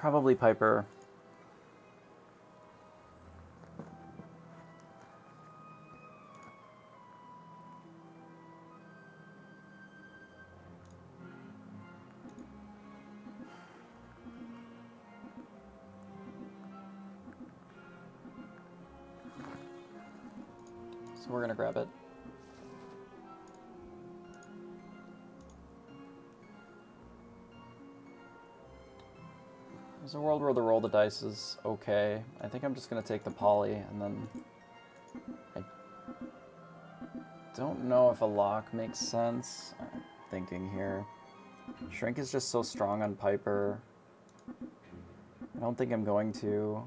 Probably Piper. So we're gonna grab it. There's a world where the roll the dice is okay. I think I'm just gonna take the poly, and then I don't know if a lock makes sense. I'm thinking here. Shrink is just so strong on Piper. I don't think I'm going to.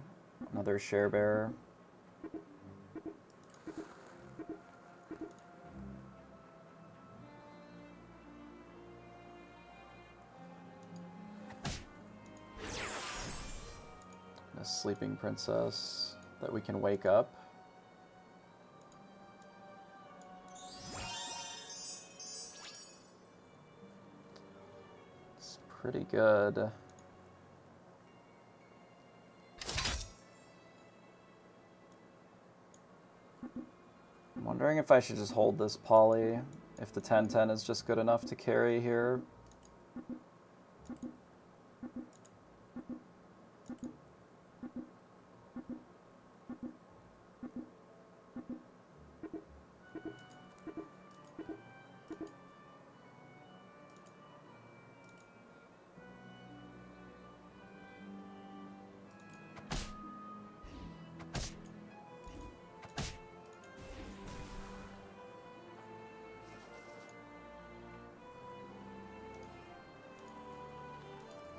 Another Share Bear. A Sleeping Princess that we can wake up. It's pretty good. I'm wondering if I should just hold this poly, if the 10-10 is just good enough to carry here.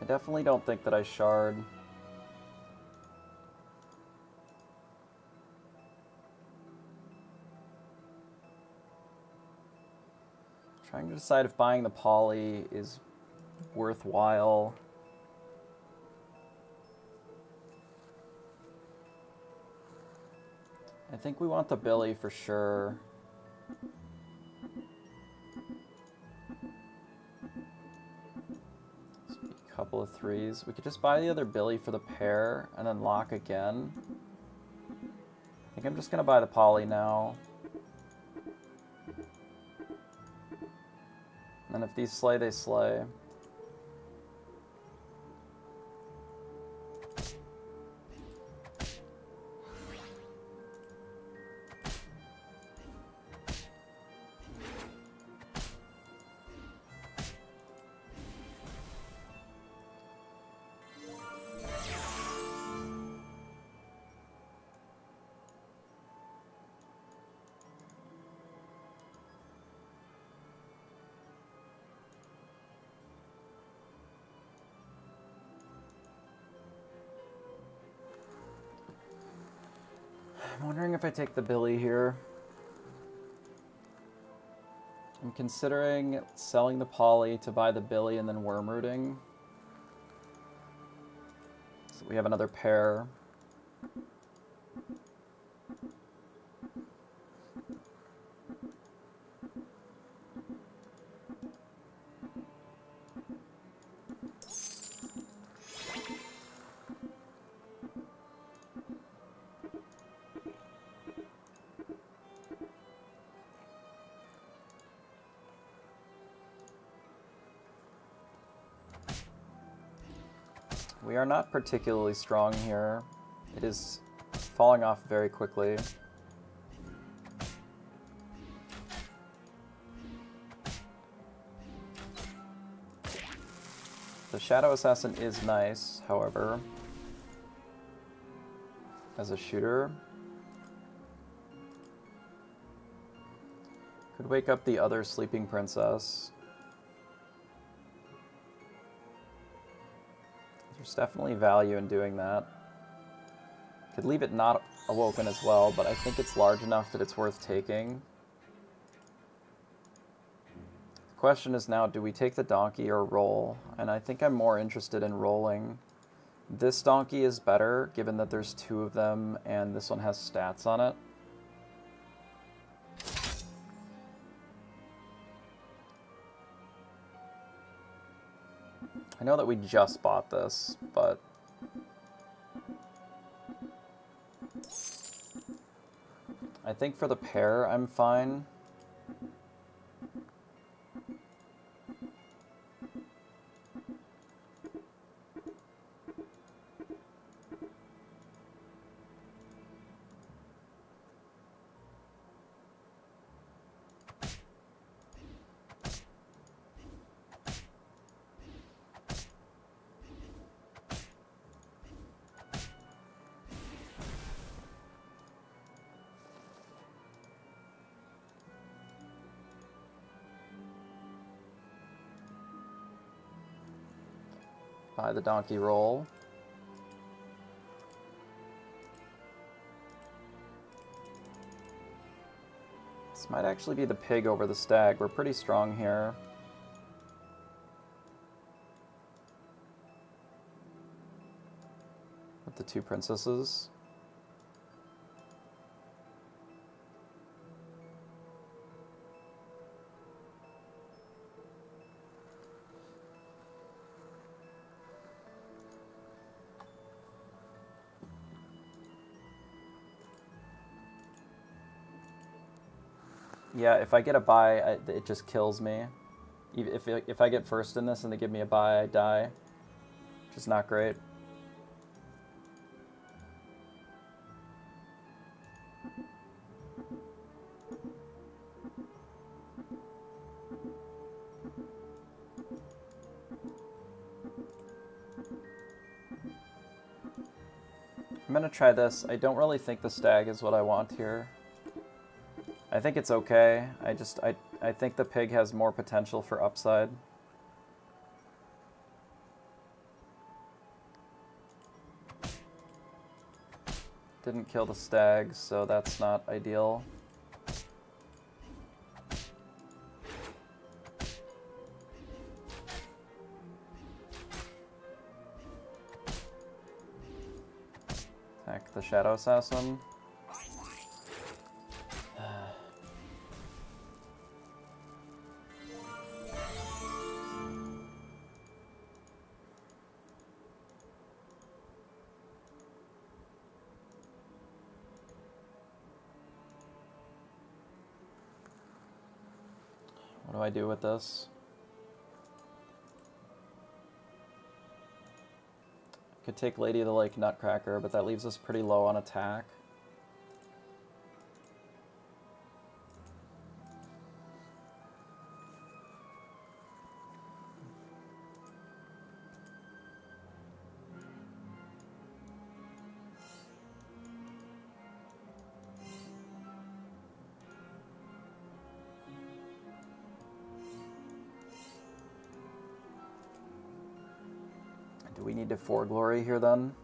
I definitely don't think that I shard. Trying to decide if buying the poly is worthwhile. I think we want the Billy for sure. Couple of threes. We could just buy the other Billy for the pair and then lock again. I think I'm just gonna buy the poly now. And if these slay, they slay. I'm wondering if I take the Billy here. I'm considering selling the poly to buy the Billy and then worm rooting. So we have another pair. We are not particularly strong here. It is falling off very quickly. The Shadow Assassin is nice, however, as a shooter. Could wake up the other Sleeping Princess. There's definitely value in doing that. Could leave it not awoken as well, but I think it's large enough that it's worth taking. The question is now, do we take the donkey or roll? And I think I'm more interested in rolling. This donkey is better, given that there's two of them, and this one has stats on it. I know that we just bought this, but I think for the pair, I'm fine. Buy the donkey roll. This might actually be the pig over the stag. We're pretty strong here. With the two princesses. Yeah, if I get a buy, it just kills me. If I get first in this and they give me a buy, I die. Which is not great. I'm gonna try this. I don't really think the stag is what I want here. I think it's okay. I think the pig has more potential for upside. Didn't kill the stag, so that's not ideal. Attack the shadow assassin. What do I do with this? Could take Lady of the Lake Nutcracker, but that leaves us pretty low on attack. Do we need to 4 glory here then?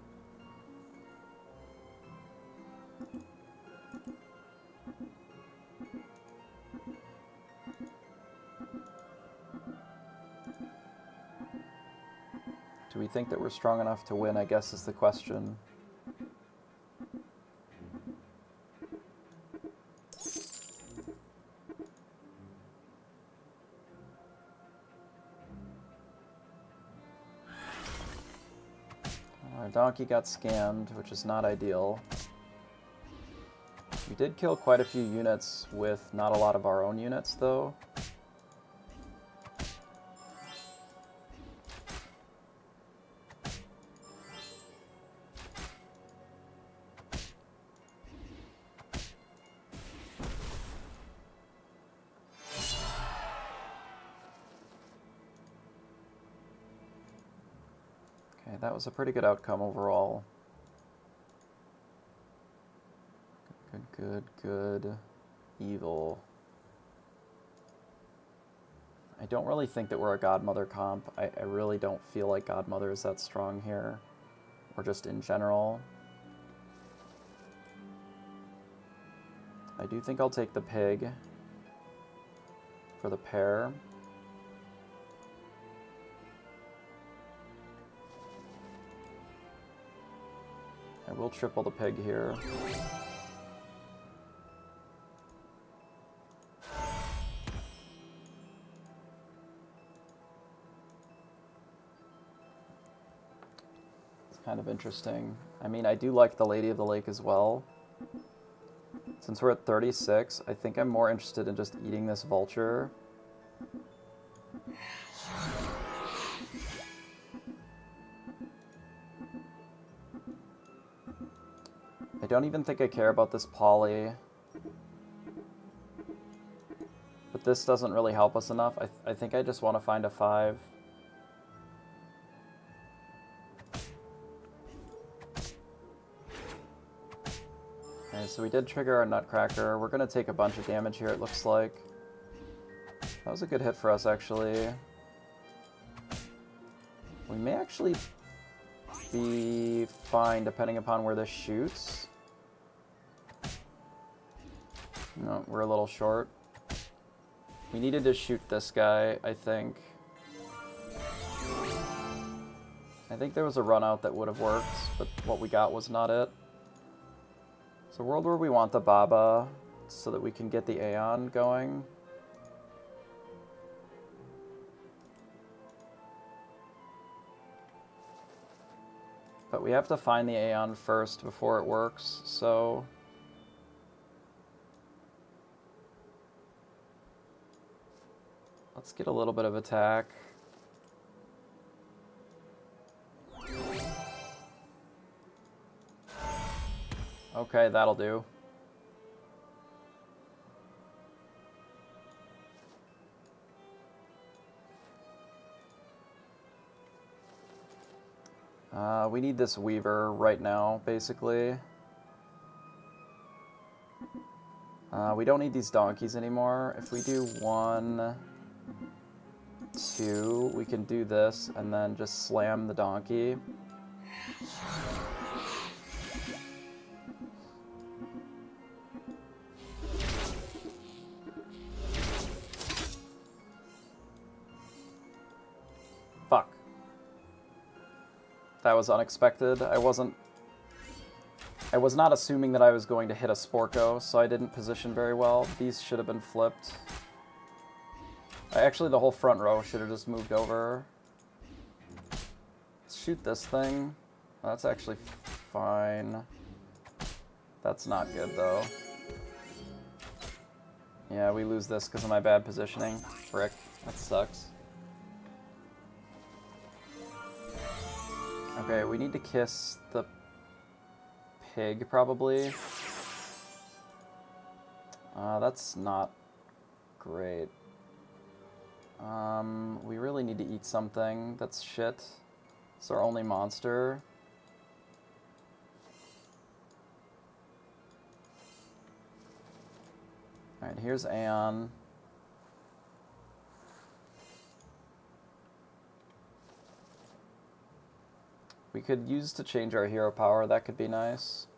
Do we think that we're strong enough to win, I guess is the question. Our donkey got scammed, which is not ideal. We did kill quite a few units with not a lot of our own units, though. Okay, that was a pretty good outcome overall. Good. Evil. I don't really think that we're a Godmother comp. I really don't feel like Godmother is that strong here. Or just in general. I do think I'll take the pig for the pair. I will triple the pig here. It's kind of interesting. I mean, I do like the Lady of the Lake as well. It's Since we're at 36, I think I'm more interested in just eating this vulture. I don't even think I care about this poly. But this doesn't really help us enough. I think I just want to find a 5. Okay, so we did trigger our Nutcracker. We're going to take a bunch of damage here, it looks like. That was a good hit for us, actually. We may actually be fine depending upon where this shoots. No, we're a little short. We needed to shoot this guy, I think. I think there was a run out that would have worked, but what we got was not it. So world where we want the Baba so that we can get the Aeon going. But we have to find the Aeon first before it works, so... let's get a little bit of attack. Okay, that'll do. We need this Weaver right now, basically. We don't need these donkeys anymore. If we do 1, 2, we can do this and then just slam the donkey. Fuck. That was unexpected. I was not assuming that I was going to hit a Sporko, so I didn't position very well. These should have been flipped. Actually, the whole front row should have just moved over. Let's shoot this thing. That's actually fine. That's not good, though. Yeah, we lose this because of my bad positioning. Frick. That sucks. Okay, we need to kiss the pig, probably. That's not great. We really need to eat something. That's shit. It's our only monster. Alright, here's Aeon. We could use to change our hero power. That could be nice.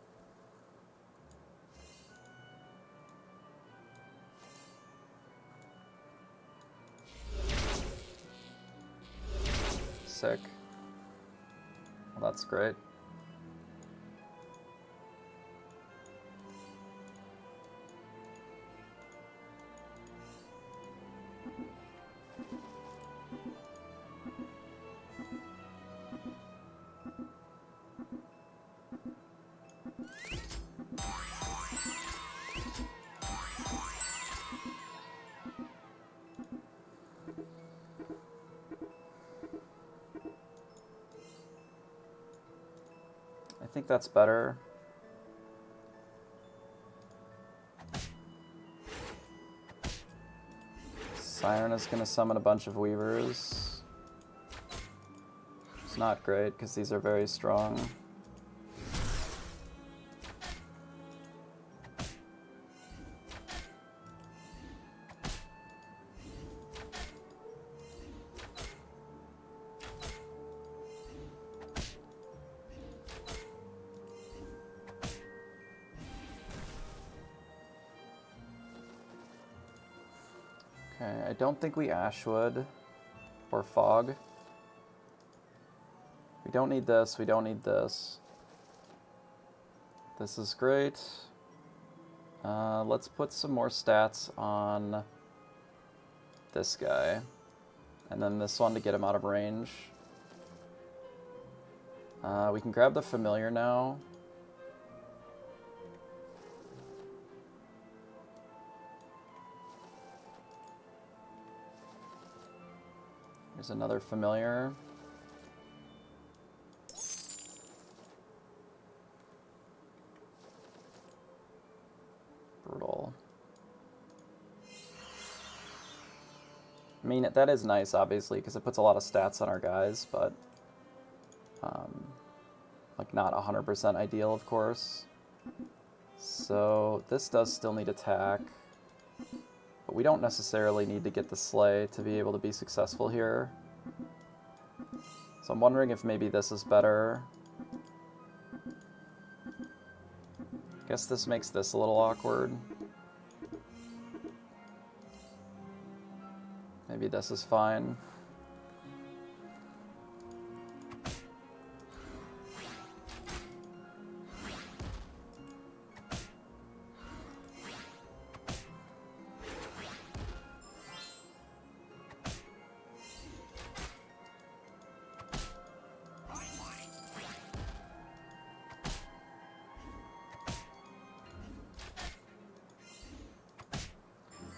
Sick. Well, that's great. I think that's better. Siren is going to summon a bunch of Weavers. It's not great because these are very strong. Okay, I don't think we Ashwood or Fog. We don't need this, we don't need this. This is great. Let's put some more stats on this guy. And then this one to get him out of range. We can grab the Familiar now. Here's another familiar. Brutal. I mean, that is nice, obviously, because it puts a lot of stats on our guys, but like not 100% ideal, of course. So this does still need attack, but we don't necessarily need to get the Slay to be able to be successful here. So I'm wondering if maybe this is better. I guess this makes this a little awkward. Maybe this is fine.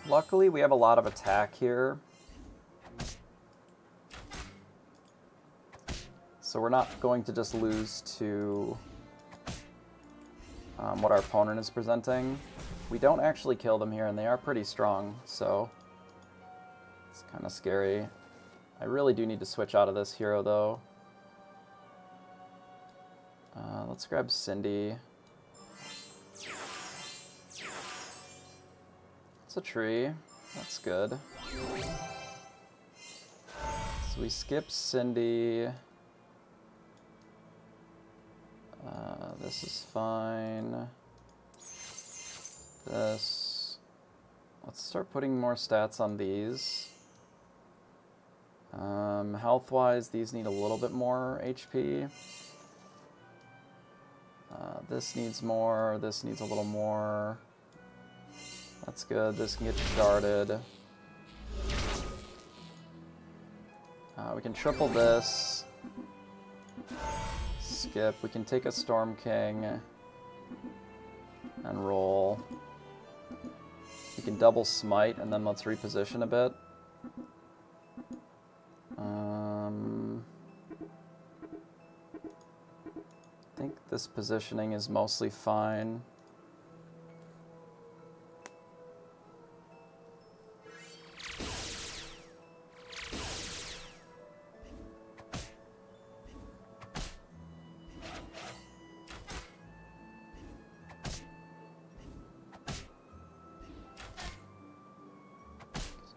Luckily, we have a lot of attack here. So we're not going to just lose to what our opponent is presenting. We don't actually kill them here, and they are pretty strong, so it's kind of scary. I really do need to switch out of this hero, though. Let's grab Cindy. It's a tree. That's good. So we skip Cindy. This is fine. This. Let's start putting more stats on these. Health-wise, these need a little bit more HP. This needs more. This needs a little more. That's good. This can get sharded. We can triple this. Skip. We can take a Storm King and roll. We can double smite, and then let's reposition a bit. I think this positioning is mostly fine.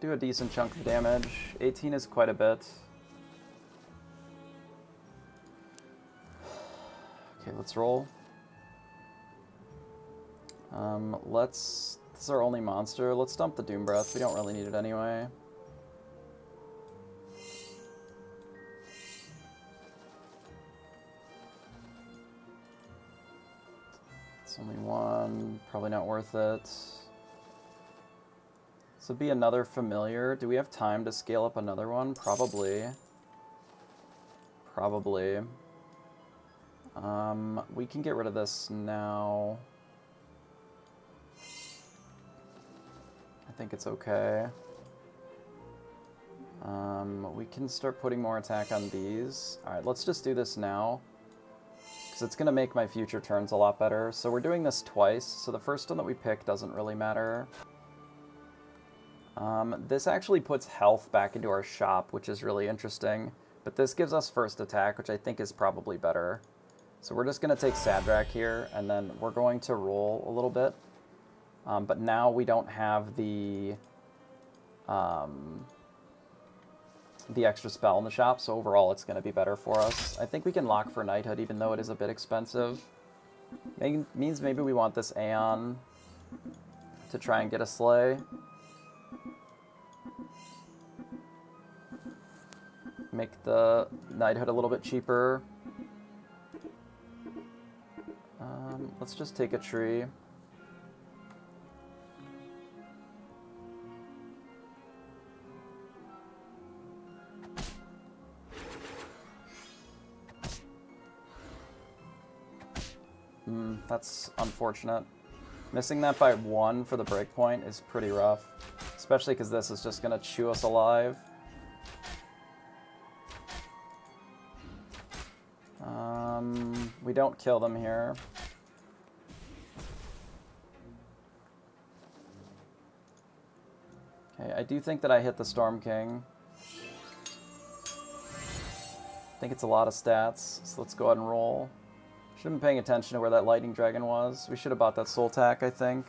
Do a decent chunk of damage. 18 is quite a bit. Okay, let's roll. This is our only monster. Let's dump the Doom Breath. We don't really need it anyway. It's only one. Probably not worth it. This would be another familiar. Do we have time to scale up another one? Probably. Probably. We can get rid of this now. I think it's okay. We can start putting more attack on these. Alright, let's just do this now, because it's going to make my future turns a lot better. So we're doing this twice, so the first one that we pick doesn't really matter. This actually puts health back into our shop, which is really interesting. But this gives us first attack, which I think is probably better. So we're just going to take Sadrak here, and then we're going to roll a little bit. But now we don't have the extra spell in the shop, so overall it's going to be better for us. I think we can lock for Knighthood, even though it is a bit expensive. Means maybe we want this Aeon to try and get a Slay. Make the Knighthood a little bit cheaper. Let's just take a tree. That's unfortunate. Missing that by 1 for the breakpoint is pretty rough, especially because this is just going to chew us alive. We don't kill them here. Okay, I do think that I hit the Storm King. I think it's a lot of stats, so let's go ahead and roll. Should have been paying attention to where that Lightning Dragon was. We should have bought that Soul Tack, I think.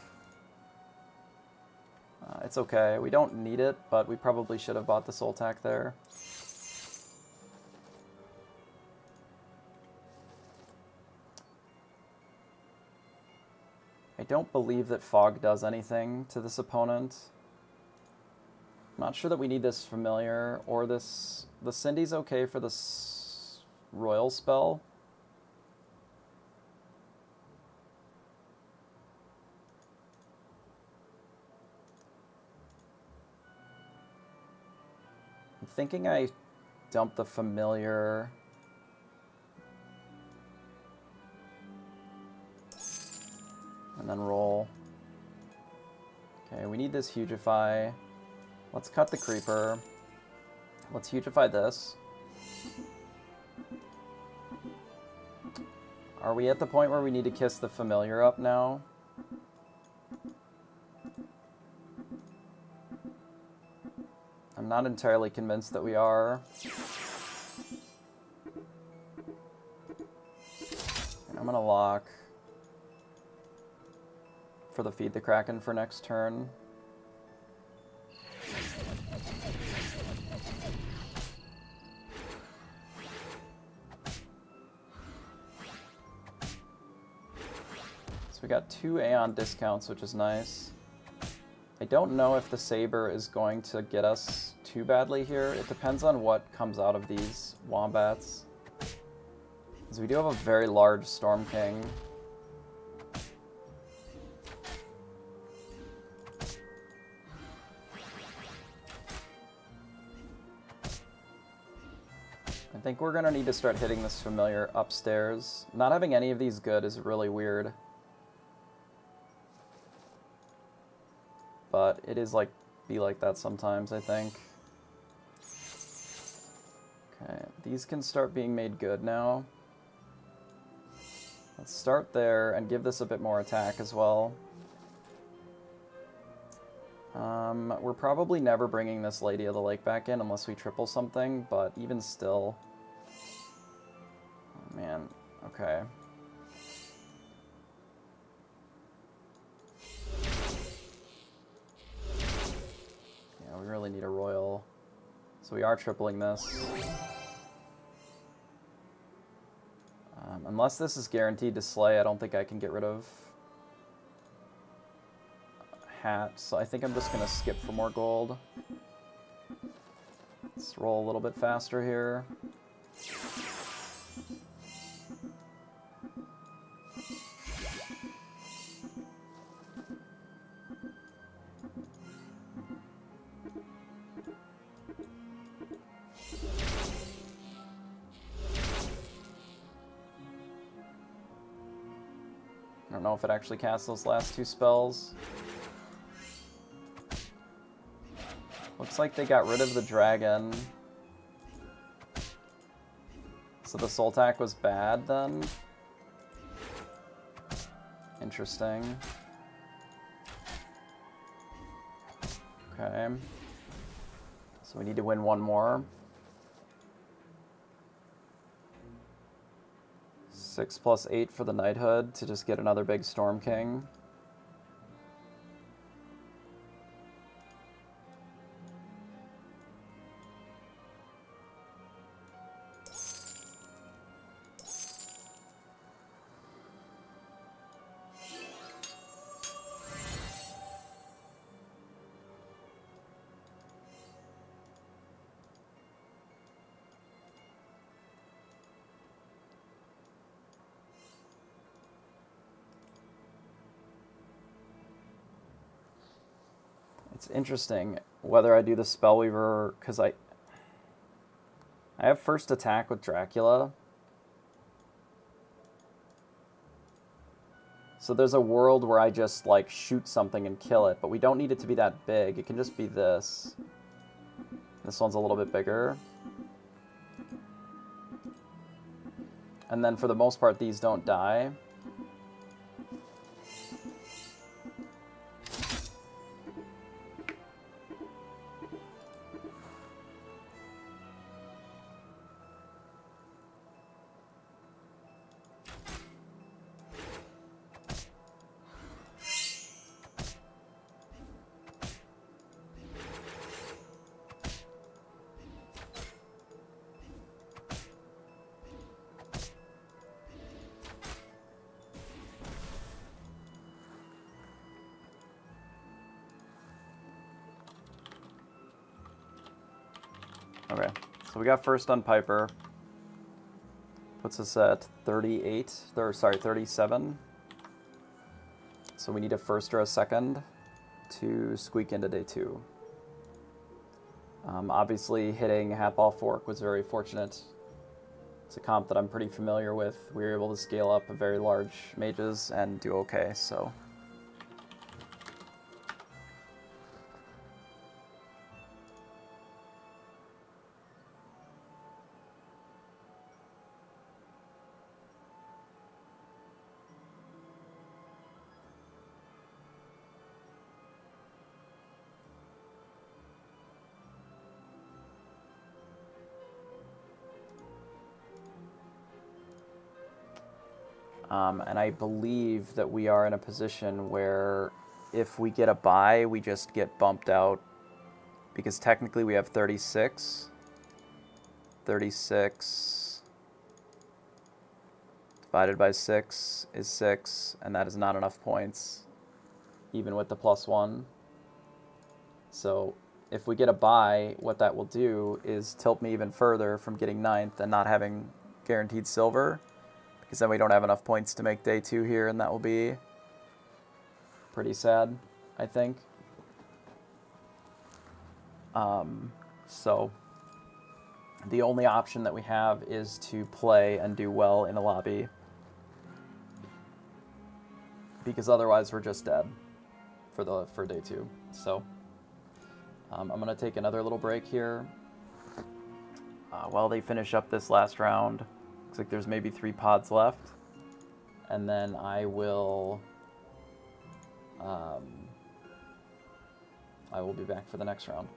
It's okay. We don't need it, but we probably should have bought the Soul Tack there. I don't believe that Fog does anything to this opponent. I'm not sure that we need this Familiar or this... The Cindy's okay for this Royal spell. I'm thinking I dump the Familiar. And then roll. Okay, we need this Hugify. Let's cut the Creeper. Let's Hugify this. Are we at the point where we need to kiss the Familiar up now? I'm not entirely convinced that we are. I'm gonna lock for the Feed the Kraken for next turn. So we got 2 Aeon discounts, which is nice. I don't know if the Saber is going to get us too badly here. It depends on what comes out of these Wombats. Because we do have a very large Storm King. I think we're going to need to start hitting this Familiar upstairs. Not having any of these good is really weird. But it is be like that sometimes, I think. Okay, these can start being made good now. Let's start there and give this a bit more attack as well. We're probably never bringing this Lady of the Lake back in unless we triple something, but even still... Oh, man, okay. Yeah, we really need a Royal. So we are tripling this. Unless this is guaranteed to slay, I don't think I can get rid of Hat, so I think I'm just going to skip for more gold. Let's roll a little bit faster here. I don't know if it actually casts those last 2 spells. Looks like they got rid of the dragon. So the Soul Tack was bad then? Interesting. Okay. So we need to win one more. 6 plus 8 for the Knighthood to just get another big Storm King. It's interesting whether I do the Spellweaver, because I have first attack with Dracula. So there's a world where I just, like, shoot something and kill it, but we don't need it to be that big. It can just be this. This one's a little bit bigger. And then for the most part, these don't die. Okay, so we got first on Piper. Puts us at 38, or sorry, 37. So we need a first or a second to squeak into day 2. Obviously, hitting Hatball Fork was very fortunate. It's a comp that I'm pretty familiar with. We were able to scale up a very large mages and do okay, so... and I believe that we are in a position where if we get a bye, we just get bumped out. Because technically we have 36. 36 divided by 6 is 6, and that is not enough points, even with the +1. So if we get a bye, what that will do is tilt me even further from getting 9th and not having guaranteed silver. Because then we don't have enough points to make day 2 here, and that will be pretty sad, I think. So the only option that we have is to play and do well in a lobby. Because otherwise we're just dead for day 2. So I'm going to take another little break here while they finish up this last round. Looks like there's maybe 3 pods left, and then I will be back for the next round.